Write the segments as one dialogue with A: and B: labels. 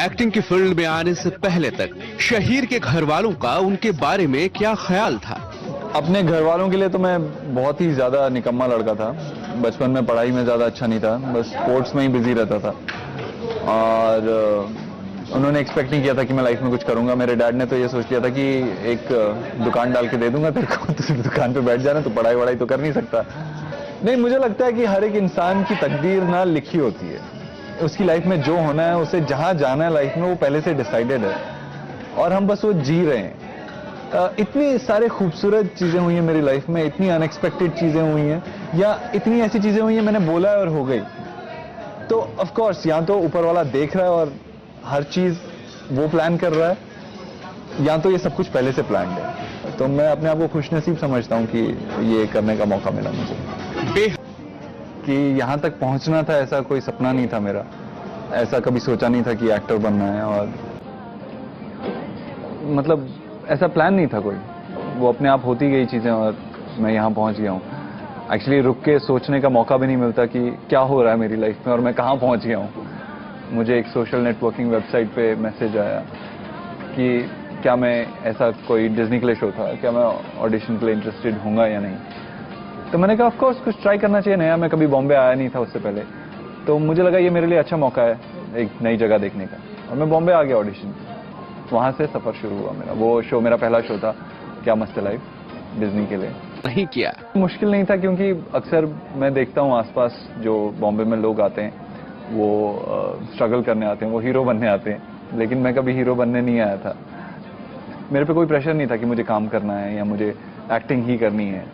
A: Acting की field में आने से पहले तक शहीर के घर वालों का उनके बारे में क्या ख्याल था?
B: अपने घर वालों के लिए तो मैं बहुत ही ज्यादा निकम्मा लड़का था। बचपन में पढ़ाई में ज्यादा अच्छा नहीं था, बस स्पोर्ट्स में ही बिजी रहता था। और उन्होंने एक्सपेक्ट नहीं किया था कि मैं लाइफ में कुछ करूंगा। मेरे डैड ने तो ये सोच लिया था कि एक दुकान डाल के दे दूंगा तेरे को, तो दुकान पे बैठ जाना, तो पढ़ाई वढ़ाई तो कर नहीं सकता। नहीं, मुझे लगता है कि हर एक इंसान की तकदीर ना लिखी होती है। उसकी लाइफ में जो होना है, उसे जहां जाना है लाइफ में, वो पहले से डिसाइडेड है और हम बस वो जी रहे हैं। इतनी सारे खूबसूरत चीजें हुई हैं मेरी लाइफ में, इतनी अनएक्सपेक्टेड चीजें हुई हैं, या इतनी ऐसी चीजें हुई हैं मैंने बोला है और हो गई। तो ऑफ कोर्स या तो ऊपर वाला देख रहा है और हर चीज वो प्लान कर रहा है, या तो ये सब कुछ पहले से प्लान्ड है। तो मैं अपने आप को खुशनसीब समझता हूँ कि ये करने का मौका मिला मुझे। कि यहाँ तक पहुँचना था, ऐसा कोई सपना नहीं था मेरा। ऐसा कभी सोचा नहीं था कि एक्टर बनना है, और मतलब ऐसा प्लान नहीं था कोई। वो अपने आप होती गई चीजें और मैं यहाँ पहुँच गया हूँ। एक्चुअली रुक के सोचने का मौका भी नहीं मिलता कि क्या हो रहा है मेरी लाइफ में और मैं कहाँ पहुँच गया हूँ। मुझे एक सोशल नेटवर्किंग वेबसाइट पे मैसेज आया कि क्या मैं, ऐसा कोई डिज्नी के लिए शो था, क्या मैं ऑडिशन के लिए इंटरेस्टेड हूँगा या नहीं। तो मैंने कहा ऑफ कोर्स कुछ ट्राई करना चाहिए नया। मैं कभी बॉम्बे आया नहीं था उससे पहले, तो मुझे लगा ये मेरे लिए अच्छा मौका है एक नई जगह देखने का, और मैं बॉम्बे आ गया ऑडिशन। वहां से सफर शुरू हुआ मेरा। वो शो मेरा पहला शो था, क्या मस्त है लाइफ, डिज्नी के लिए।
A: नहीं किया।
B: मुश्किल नहीं था, क्योंकि अक्सर मैं देखता हूँ आसपास जो बॉम्बे में लोग आते हैं, वो स्ट्रगल करने आते हैं, वो हीरो बनने आते हैं। लेकिन मैं कभी हीरो बनने नहीं आया था। मेरे पे कोई प्रेशर नहीं था कि मुझे काम करना है या मुझे एक्टिंग ही करनी है।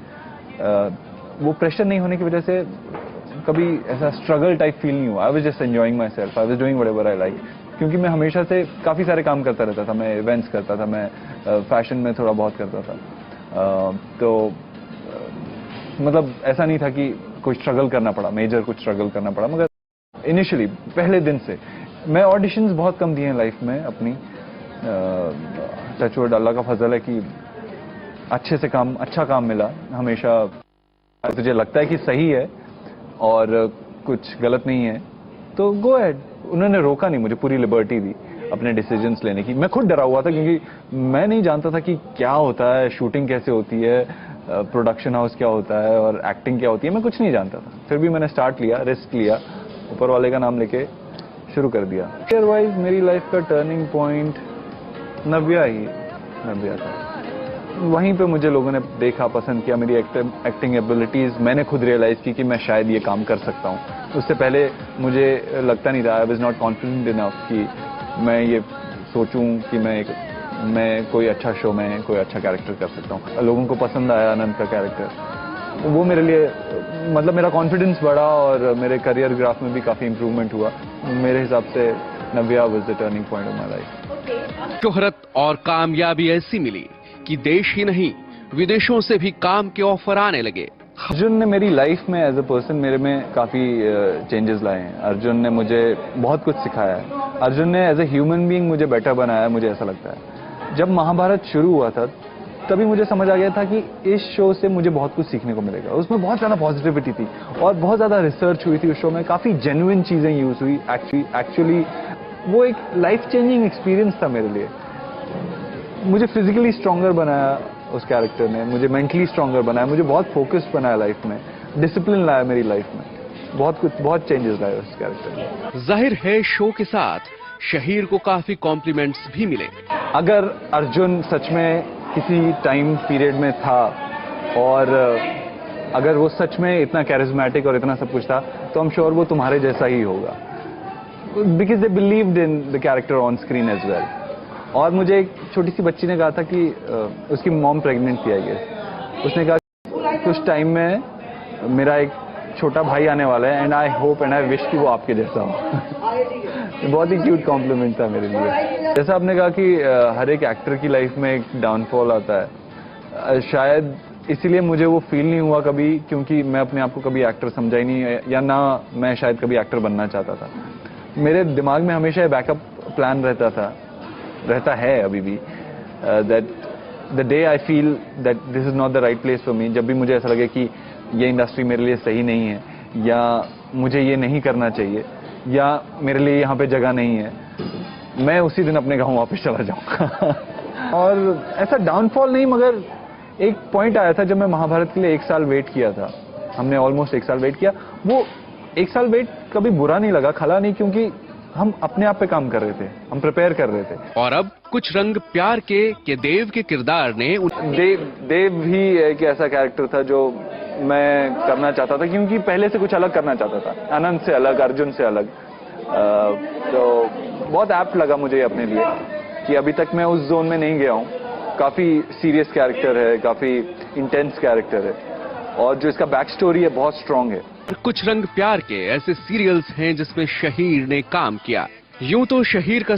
B: वो प्रेशर नहीं होने की वजह से कभी ऐसा स्ट्रगल टाइप फील नहीं हुआ। I was just enjoying my self, I was doing whatever I like. क्योंकि मैं हमेशा से काफ़ी सारे काम करता रहता था। मैं इवेंट्स करता था, मैं फैशन में थोड़ा बहुत करता था। तो मतलब ऐसा नहीं था कि कोई स्ट्रगल करना पड़ा, मेजर कुछ स्ट्रगल करना पड़ा। मगर इनिशियली पहले दिन से मैं ऑडिशंस बहुत कम दिए हैं लाइफ में अपनी। टचवुड, अल्लाह का फजल है कि अच्छे से काम, अच्छा काम मिला हमेशा। तुझे लगता है कि सही है और कुछ गलत नहीं है तो गो अहेड। उन्होंने रोका नहीं, मुझे पूरी लिबर्टी दी अपने डिसीजंस लेने की। मैं खुद डरा हुआ था, क्योंकि मैं नहीं जानता था कि क्या होता है, शूटिंग कैसे होती है, प्रोडक्शन हाउस क्या होता है और एक्टिंग क्या होती है। मैं कुछ नहीं जानता था। फिर भी मैंने स्टार्ट लिया, रिस्क लिया, ऊपर वाले का नाम लेके शुरू कर दिया। करियर वाइज मेरी लाइफ का टर्निंग पॉइंट नव्या था। वहीं पे मुझे लोगों ने देखा, पसंद किया, मेरी एक्टिंग एबिलिटीज मैंने खुद रियलाइज की कि मैं शायद ये काम कर सकता हूँ। उससे पहले मुझे लगता नहीं था, I was not confident enough कि मैं ये सोचूं कि मैं कोई अच्छा शो में कोई अच्छा कैरेक्टर कर सकता हूँ। लोगों को पसंद आया अनंत का कैरेक्टर। वो मेरे लिए, मतलब मेरा कॉन्फिडेंस बढ़ा और मेरे करियर ग्राफ में भी काफ़ी इंप्रूवमेंट हुआ। मेरे हिसाब से Navya was the turning point of my life.
A: शोहरत और कामयाबी ऐसी मिली कि देश ही नहीं विदेशों से भी काम के ऑफर आने लगे।
B: अर्जुन ने मेरी लाइफ में एज अ पर्सन मेरे में काफ़ी चेंजेस लाए हैं। अर्जुन ने मुझे बहुत कुछ सिखाया है। अर्जुन ने एज ए ह्यूमन बीइंग मुझे बेटर बनाया है, मुझे ऐसा लगता है। जब महाभारत शुरू हुआ था तभी मुझे समझ आ गया था कि इस शो से मुझे बहुत कुछ सीखने को मिलेगा। उसमें बहुत ज़्यादा पॉजिटिविटी थी और बहुत ज़्यादा रिसर्च हुई थी उस शो में। काफ़ी जेन्युइन चीज़ें यूज़ हुई। एक्चुअली वो एक लाइफ चेंजिंग एक्सपीरियंस था मेरे लिए। मुझे फिजिकली स्ट्रॉन्गर बनाया उस कैरेक्टर ने, मुझे मेंटली स्ट्रॉन्गर बनाया, मुझे बहुत फोकस्ड बनाया लाइफ में, डिसिप्लिन लाया मेरी लाइफ में, बहुत कुछ, बहुत चेंजेस लाए उस कैरेक्टर में।
A: जाहिर है शो के साथ शहीर को काफी कॉम्प्लीमेंट्स भी मिले।
B: अगर अर्जुन सच में किसी टाइम पीरियड में था और अगर वो सच में इतना कैरिज्मेटिक और इतना सब कुछ था, तो I'm sure वो तुम्हारे जैसा ही होगा, because they believed in the character on screen as well. और मुझे एक छोटी सी बच्ची ने कहा था कि उसकी मॉम प्रेग्नेंट थी आई गेस। उसने कहा कुछ टाइम में मेरा एक छोटा भाई आने वाला है and I hope and I wish कि वो आपके जैसा हो। बहुत ही क्यूट कॉम्प्लीमेंट था मेरे लिए। जैसा आपने कहा कि हर एक एक्टर की लाइफ में एक डाउनफॉल आता है, शायद इसीलिए मुझे वो फील नहीं हुआ कभी, क्योंकि मैं अपने आप को कभी एक्टर समझा ही नहीं, या ना मैं शायद कभी एक्टर बनना चाहता था। मेरे दिमाग में हमेशा बैकअप प्लान रहता है अभी भी, that the day I feel that this is not the right place for me, जब भी मुझे ऐसा लगे कि ये इंडस्ट्री मेरे लिए सही नहीं है या मुझे ये नहीं करना चाहिए या मेरे लिए यहाँ पे जगह नहीं है, मैं उसी दिन अपने गांव वापस चला जाऊंगा। और ऐसा डाउनफॉल नहीं, मगर एक पॉइंट आया था जब मैं महाभारत के लिए 1 साल वेट किया था। हमने ऑलमोस्ट 1 साल वेट किया। वो 1 साल वेट कभी बुरा नहीं लगा, खला नहीं, क्योंकि हम अपने आप पे काम कर रहे थे, हम प्रिपेयर कर रहे थे।
A: और अब कुछ रंग प्यार के देव के किरदार ने
B: देव भी एक ऐसा कैरेक्टर था जो मैं करना चाहता था, क्योंकि पहले से कुछ अलग करना चाहता था, अनंत से अलग, अर्जुन से अलग। तो बहुत ऐप्ट लगा मुझे अपने लिए कि अभी तक मैं उस जोन में नहीं गया हूँ। काफी सीरियस कैरेक्टर है, काफी इंटेंस कैरेक्टर है, और जो इसका बैक स्टोरी है बहुत स्ट्रांग है।
A: कुछ रंग प्यार के ऐसे सीरियल्स हैं जिसमें शहीर ने काम किया। यूं तो शहीर का